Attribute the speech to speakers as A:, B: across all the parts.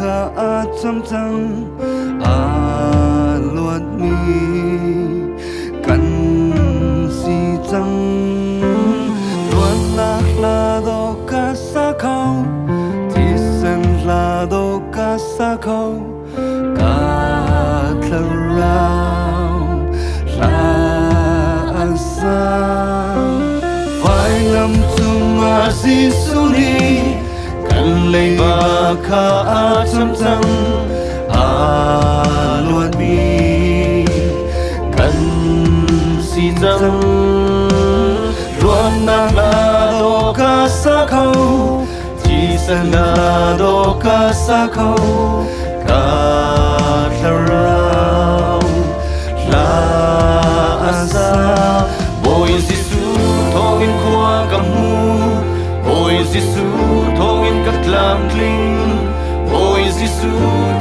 A: kha a cham chang a luat mi kan si chang luan nak la do ka sa khâu thì sen la do ka sa khâu ka thla rao la sa vai lam chung a si su ni kan lei ba kha a cham chang a luat mi kan si chang luan nak la do ka sa khâu thì sen la do ka sa khâu ka thla rao la sa boy Giêsu thong in khoa kam mu boy Giêsu thong in kat lam kling boy Giêsu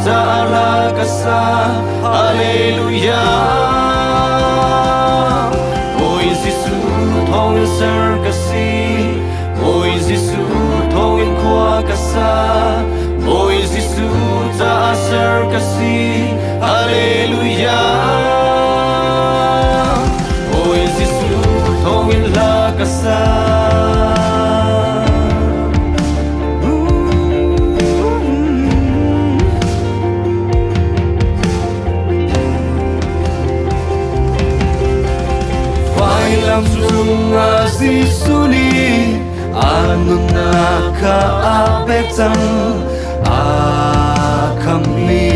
A: ta la ka sa hallelujah boy Giêsu thong in ser ka si boy Giêsu thong in khoa ka sa boy Giêsu ta ser ka si hallelujah boy Giêsu thong in la ka sa lam chung a Giêsu ni anun na ka ape chang a kham mi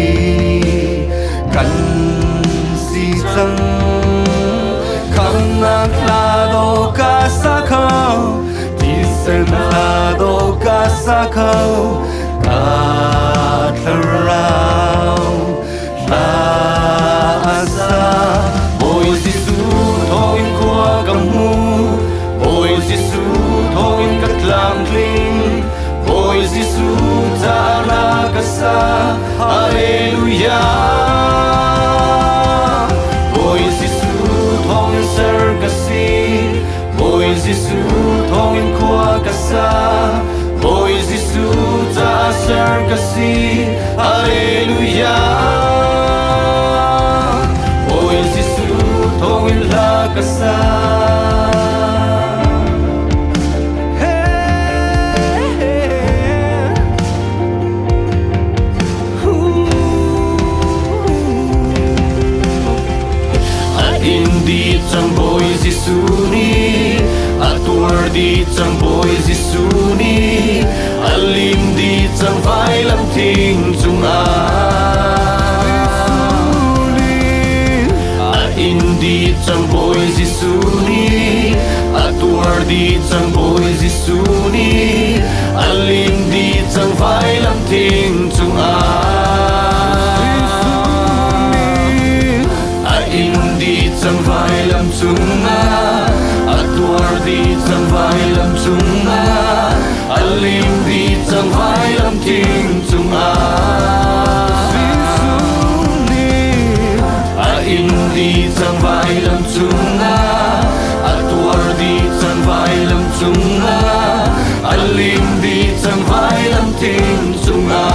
A: kan si chang kham na la do ka sa khâu ti sen la do ka sa khâu ka thla rao la sa boy Giêsu thong in khoa kam mu boy Giêsu thong in kat lam kling boy Giêsu ta la ka sa hallelujah boy Giêsu thong in ser ka si boy Giêsu thong in khoa ka sa boy Giêsu ta ser ka si hallelujah boy Giêsu thong in la ka sa di chang boy Giêsu ni atuar di chang boy Giêsu ni alim di chang vai lam thing chung a in di chang boy Giêsu ni atuar di chang boy Giêsu ni alim di chang vai lam thing chung a chang vai lam chung na atuar di chang vai lam chung na alim di chang vai lam thing chung a in di chang vai lam chung na atuar di chang vai lam chung na alim di chang vai lam thing chung a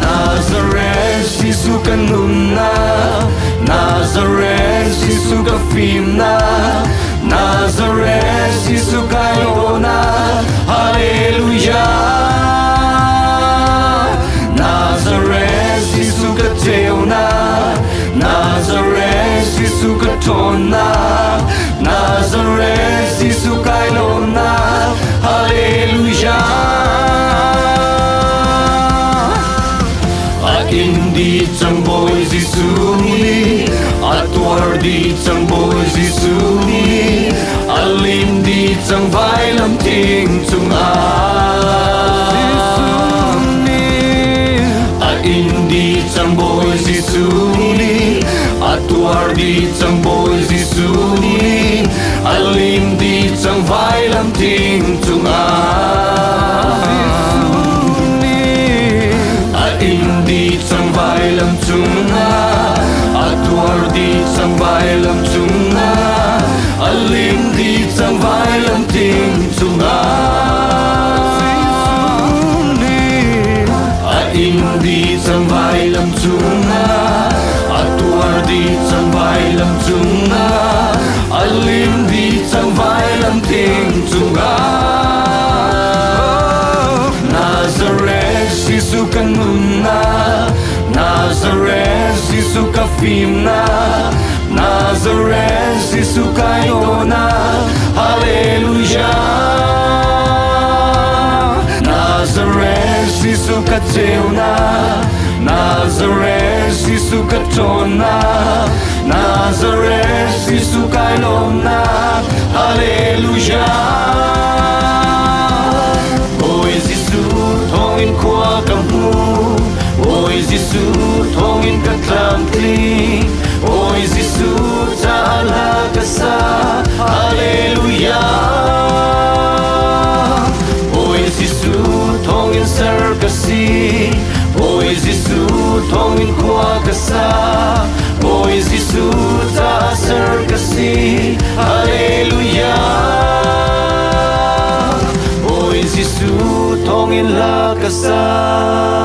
A: Nazareth Giêsu kan nun na Nazareth Giêsu ka phim na Nazareth Giêsu ka lo na hallelujah Nazareth Giêsu ka treo na Nazareth Giêsu ka thon na Nazareth Giêsu ka lo na hallelujah in di chang boy Giêsu ni atuar di chang boy Giêsu ni alim di chang vai lam thing chung a in di chang boy Giêsu ni atuar di chang boy Giêsu ni alim di chang vai lam thing chung a in di chang vai lam chung na atuar di chang vai lam chung na alim di chang vai lam thing chung a in đi chẳng vai làm chúng tuar đi chẳng vai làm chúng lim đi chẳng vai làm tiếng chúng Nazareth Giêsu kanuna Nazareth Giêsu kafimna Nazareth Giêsu kayona Hallelujah Nazareth Giêsu kateuna Nazareth Giêsu katona Nazareth Giêsu kailona Hallelujah Ôi Giêsu thongin kwa kamu Ôi Giêsu thongin katlamtli Ôi Giêsu ta'ala kasa Hallelujah Ôi Giêsu thongin sarkasi Ôi Giêsu thongin kwa kasa Ôi Giêsu ta sarkasi Hallelujah Ôi Giêsu thongin la kasa